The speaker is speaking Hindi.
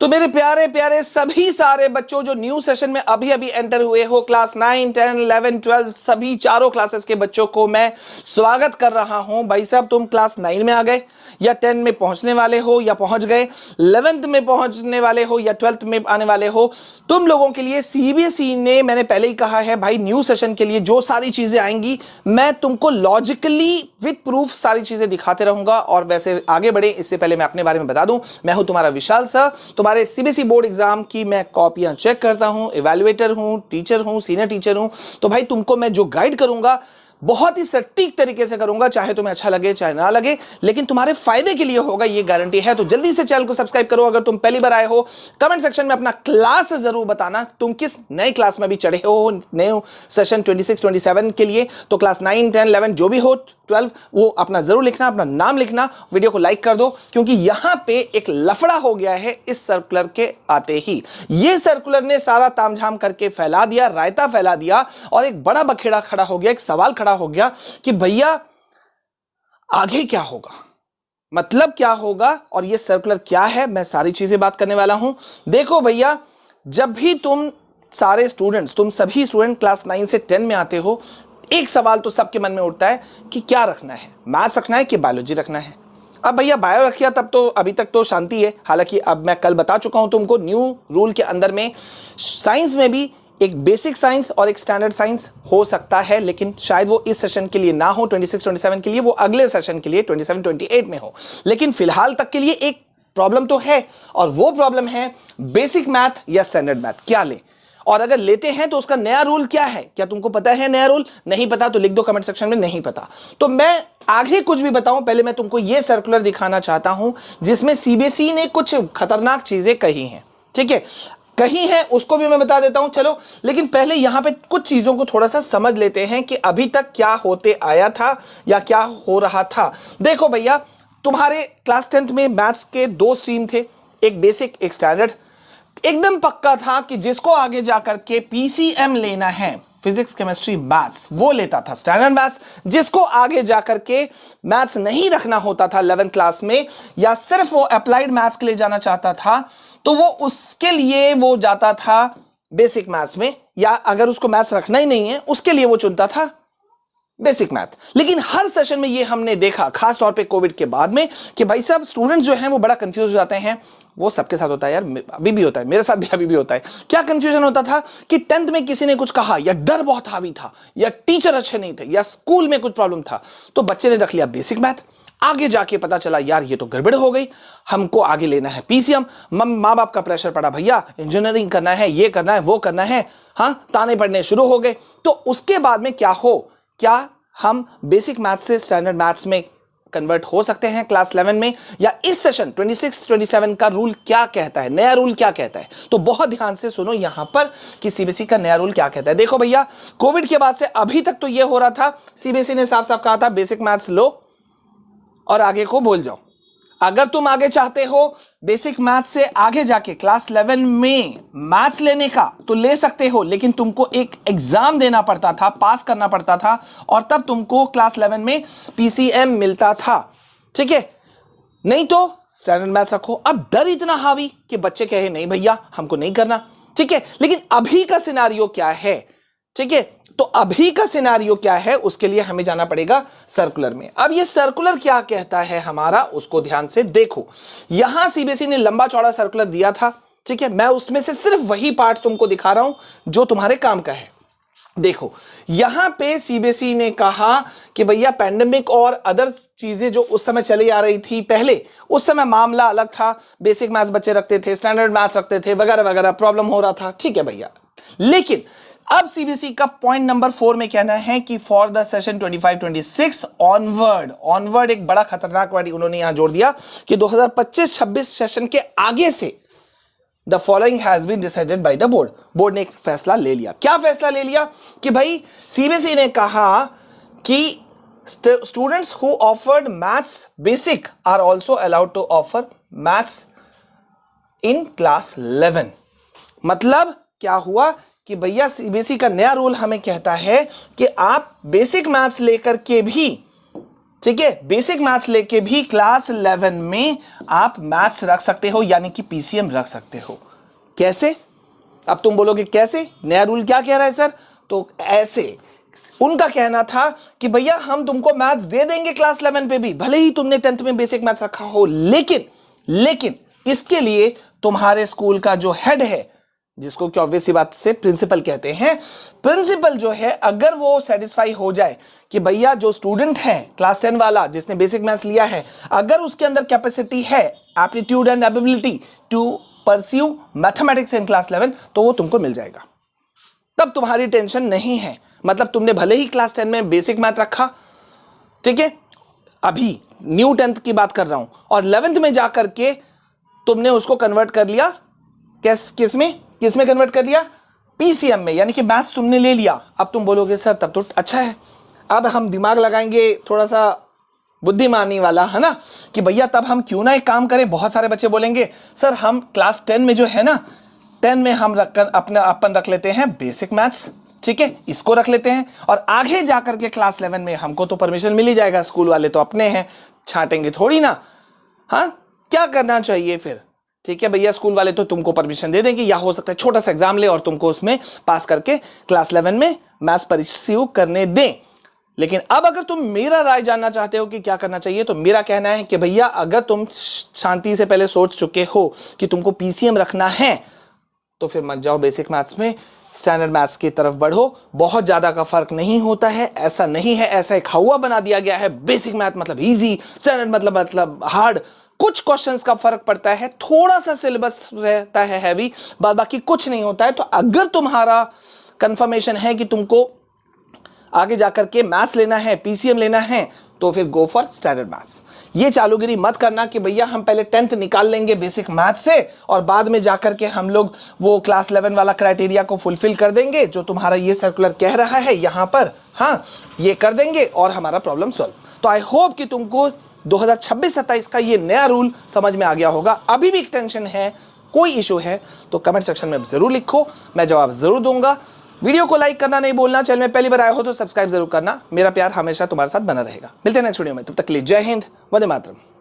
तो मेरे प्यारे प्यारे सभी सारे बच्चों जो न्यू सेशन में अभी अभी एंटर हुए हो, क्लास 9, 10, 11, 12 सभी चारों क्लासेस के बच्चों को मैं स्वागत कर रहा हूं। भाई साहब, तुम क्लास 9 में आ गए या 10 में पहुंचने वाले हो या पहुंच गए, 11th में पहुंचने वाले हो या 12th में आने वाले हो, तुम लोगों के लिए सीबीएसई ने, मैंने पहले ही कहा है भाई, न्यू सेशन के लिए जो सारी चीजें आएंगी मैं तुमको लॉजिकली विद प्रूफ सारी चीजें दिखाते रहूंगा। और वैसे आगे बढ़े इससे पहले मैं अपने बारे में बता दूं, मैं हूं तुम्हारा विशाल सर, तुम्हारे सीबीएसई बोर्ड एग्जाम की मैं कॉपियां चेक करता हूं, इवैल्यूएटर हूं, टीचर हूं, सीनियर टीचर हूं। तो भाई तुमको मैं जो गाइड करूंगा बहुत ही सटीक तरीके से करूंगा, चाहे तुम्हें अच्छा लगे चाहे ना लगे, लेकिन तुम्हारे फायदे के लिए होगा, ये गारंटी है। तो जल्दी से चैनल को सब्सक्राइब करो। अगर तुम पहली बार आए हो, कमेंट सेक्शन में अपना क्लास जरूर बताना, तुम किस नए क्लास में भी चढ़े हो, नए सेशन 26 27 के लिए। तो क्लास 9, 10, 11 जो भी हो, 12 वो अपना जरूर लिखना, अपना नाम लिखना, वीडियो को लाइक कर दो, क्योंकि यहां पे एक लफड़ा हो गया है इस सर्कुलर के आते ही। ये सर्कुलर ने सारा तामझाम करके फैला दिया, रायता फैला दिया, और एक बड़ा बखेड़ा खड़ा हो गया, एक सवाल खड़ा हो गया कि भैया आगे क्या होगा, मतलब क्या होगा और ये सर्कुलर क्या है। मैं सारी चीजें बात करने वाला हूं। देखो भैया, जब भी तुम सारे स्टूडेंट्स, तुम सभी स्टूडेंट क्लास 9 से 10 में आते हो, एक सवाल तो सबके मन में उठता है कि क्या रखना है, मैथ्स रखना है कि बायोलॉजी रखना है। अब भैया बायो रखिया तब तो अभी तक तो शांति है, हालांकि अब मैं कल बता चुका हूं तुमको, न्यू रूल के अंदर में साइंस में भी एक बेसिक साइंस और एक स्टैंडर्ड साइंस हो सकता है, लेकिन शायद वो इस सेशन के लिए ना हो, 26 27 के लिए, वो अगले सेशन के लिए 27 28 में हो। लेकिन फिलहाल तक के लिए एक प्रॉब्लम तो है, और वो प्रॉब्लम है बेसिक मैथ या स्टैंडर्ड मैथ, क्या ले। और अगर लेते हैं तो उसका नया रूल क्या है, क्या तुमको पता है नया रूल? नहीं पता तो लिख दो कमेंट सेक्शन में नहीं पता। तो मैं आगे कुछ भी बताऊं, पहले मैं तुमको यह सर्कुलर दिखाना चाहता हूं जिसमें सीबीएसई ने कुछ खतरनाक चीजें कही हैं, ठीक है, कहीं है उसको भी मैं बता देता हूं, चलो। लेकिन पहले यहां पे कुछ चीजों को थोड़ा सा समझ लेते हैं कि अभी तक क्या होते आया था या क्या हो रहा था। देखो भैया, तुम्हारे क्लास 10th में मैथ्स के 2 स्ट्रीम थे, एक बेसिक एक स्टैंडर्ड। एकदम पक्का था कि जिसको आगे जाकर के पीसीएम लेना है, फिजिक्स केमिस्ट्री मैथ्स, वो लेता था स्टैंडर्ड मैथ्स। जिसको आगे जाकर के मैथ्स नहीं रखना होता था 11th क्लास में, या सिर्फ वो अप्लाइड मैथ्स के लिए जाना चाहता था, तो वो उसके लिए वो जाता था बेसिक मैथ्स में, या अगर उसको मैथ्स रखना ही नहीं है उसके लिए वो चुनता था बेसिक मैथ। लेकिन हर सेशन में ये हमने देखा, खास तौर पे कोविड के बाद में, कि भाई साहब स्टूडेंट्स जो हैं वो बड़ा कंफ्यूज हो जाते हैं। वो सबके साथ होता है यार, अभी भी होता है, मेरे साथ भी अभी भी होता है। क्या कंफ्यूजन होता था कि 10th में किसी ने कुछ कहा, या डर बहुत हावी था, या टीचर अच्छे नहीं थे, या स्कूल में कुछ प्रॉब्लम था, तो बच्चे ने रख लिया बेसिक मैथ। आगे जाके पता चला यार ये तो गड़बड़ हो गई, हमको आगे लेना है पीसीएम, माँ बाप का प्रेशर पड़ा, भैया इंजीनियरिंग करना है, ये करना है, वो करना है, हाँ, ताने पड़ने शुरू हो गए। तो उसके बाद में क्या हो, क्या हम बेसिक मैथ्स से स्टैंडर्ड मैथ्स में कन्वर्ट हो सकते हैं क्लास 11 में, या इस सेशन 26 27 का रूल क्या कहता है, नया रूल क्या कहता है। तो बहुत ध्यान से सुनो यहां पर कि सीबीएसई का नया रूल क्या कहता है। देखो भैया, कोविड के बाद से अभी तक तो यह हो रहा था, सीबीएसई ने साफ साफ कहा था बेसिक मैथ्स लो और आगे को भूल जाओ। अगर तुम आगे चाहते हो बेसिक मैथ्स से आगे जाके क्लास 11 में मैथ्स लेने का, तो ले सकते हो, लेकिन तुमको एक एग्जाम देना पड़ता था, पास करना पड़ता था, और तब तुमको क्लास 11 में पीसीएम मिलता था, ठीक है। नहीं तो स्टैंडर्ड मैथ्स रखो। अब डर इतना हावी कि बच्चे कहे नहीं भैया हमको नहीं करना, ठीक है। लेकिन अभी का सिनारियो क्या है, ठीक है, तो अभी का सिनारियो क्या है, उसके लिए हमें जाना पड़ेगा सर्कुलर में। अब ये सर्कुलर क्या कहता है हमारा, उसको ध्यान से देखो। यहां सीबीएसई ने लंबा चौड़ा सर्कुलर दिया था, ठीक है, मैं उसमें से सिर्फ वही पार्ट तुमको दिखा रहा हूं जो तुम्हारे काम का है। देखो यहां पे सीबीएसई ने कहा कि भैया पैंडेमिक और अदर चीजें जो उस समय चली आ रही थी, पहले उस समय मामला अलग था, बेसिक मैथ्स बच्चे रखते थे, स्टैंडर्ड मैथ्स रखते थे, वगैरह वगैरह, प्रॉब्लम हो रहा था, ठीक है भैया। लेकिन अब सीबीएसई का पॉइंट नंबर 4 में कहना है कि फॉर द सेशन 25 26 ऑनवर्ड एक बड़ा खतरनाक वर्ड उन्होंने यहां जोड़ दिया कि 2025 26 सेशन के आगे से the following has been decided by the board. Board ने एक फैसला ले लिया। क्या फैसला ले लिया कि भाई सीबीएसई ने कहा कि students who offered maths basic are also allowed to offer maths in class 11। मतलब क्या हुआ कि भैया सीबीएसई का नया रूल हमें कहता है कि आप बेसिक मैथ्स लेकर के भी ठीक है, बेसिक मैथ्स लेके भी क्लास 11 में आप मैथ्स रख सकते हो, यानी कि पीसीएम रख सकते हो। कैसे? अब तुम बोलोगे कैसे, नया रूल क्या कह रहा है सर? तो ऐसे उनका कहना था कि भैया हम तुमको मैथ्स दे देंगे क्लास 11 पे भी, भले ही तुमने 10th में बेसिक मैथ्स रखा हो, लेकिन इसके लिए तुम्हारे स्कूल का जो हेड है, जिसको कि ऑब्वियस सी बात से प्रिंसिपल कहते हैं, प्रिंसिपल जो है अगर वो सेटिस्फाई हो जाए कि भैया जो स्टूडेंट है क्लास 10 वाला जिसने बेसिक मैथ्स लिया है, अगर उसके अंदर कैपेसिटी है, aptitude and ability to pursue mathematics in class 11, तो वो तुमको मिल जाएगा। तब तुम्हारी टेंशन नहीं है। मतलब तुमने भले ही क्लास 10 में बेसिक मैथ रखा, ठीक है, अभी न्यू 10th की बात कर रहा हूं, और 11th में जाकर के तुमने उसको कन्वर्ट कर लिया, किस में कन्वर्ट कर लिया? पीसीएम में, यानी कि मैथ्स तुमने ले लिया। अब तुम बोलोगे सर तब तो अच्छा है, अब हम दिमाग लगाएंगे थोड़ा सा बुद्धिमानी वाला, है ना, कि भैया तब हम क्यों ना एक काम करें। बहुत सारे बच्चे बोलेंगे सर हम क्लास 10 में जो है ना, 10 में हम अपन रख लेते हैं बेसिक मैथ्स, ठीक है, इसको रख लेते हैं, और आगे जाकर के क्लास 11 में हमको तो परमिशन मिल ही जाएगा, स्कूल वाले तो अपने हैं, छांटेंगे थोड़ी ना। हाँ, क्या करना चाहिए फिर? ठीक है भैया, स्कूल वाले तो तुमको परमिशन दे देंगे, या हो सकता है छोटा सा एग्जाम ले और तुमको उसमें पास करके क्लास 11 में मैथ्स परस्यू करने दें। लेकिन अब अगर तुम मेरा राय जानना चाहते हो कि क्या करना चाहिए, तो मेरा कहना है कि भैया अगर तुम शांति से पहले सोच चुके हो कि तुमको पीसीएम रखना है, तो फिर मत जाओ बेसिक मैथ्स में, स्टैंडर्ड मैथ्स की तरफ बढ़ो। बहुत ज्यादा का फर्क नहीं होता है, ऐसा नहीं है, ऐसा एक हवा बना दिया गया है, बेसिक मैथ मतलब इजी, स्टैंडर्ड मतलब हार्ड। कुछ क्वेश्चंस का फर्क पड़ता है, थोड़ा सा सिलेबस रहता है हैवी, बाकी कुछ नहीं होता है। तो अगर तुम्हारा कंफर्मेशन है कि तुमको आगे जाकर के मैथ्स लेना है, पीसीएम लेना है, तो फिर गो फॉर स्टैंडर्ड मैथ्स। ये चालूगिरी मत करना कि भैया हम पहले 10th निकाल लेंगे बेसिक मैथ्स से और बाद में जाकर के हम लोग वो क्लास 11 वाला क्राइटेरिया को फुलफिल कर देंगे, जो तुम्हारा ये सर्कुलर कह रहा है यहां पर, हाँ ये कर देंगे और हमारा प्रॉब्लम सॉल्व। तो आई होप कि तुमको 2026-27 का ये नया रूल समझ में आ गया होगा। अभी भी टेंशन है, कोई इशू है, तो कमेंट सेक्शन में जरूर लिखो, मैं जवाब जरूर दूंगा। वीडियो को लाइक करना नहीं भूलना, चैनल में पहली बार आए हो तो सब्सक्राइब जरूर करना। मेरा प्यार हमेशा तुम्हारे साथ बना रहेगा। मिलते हैं नेक्स्ट वीडियो में, तब तक के लिए जय हिंद, वंदे मातरम।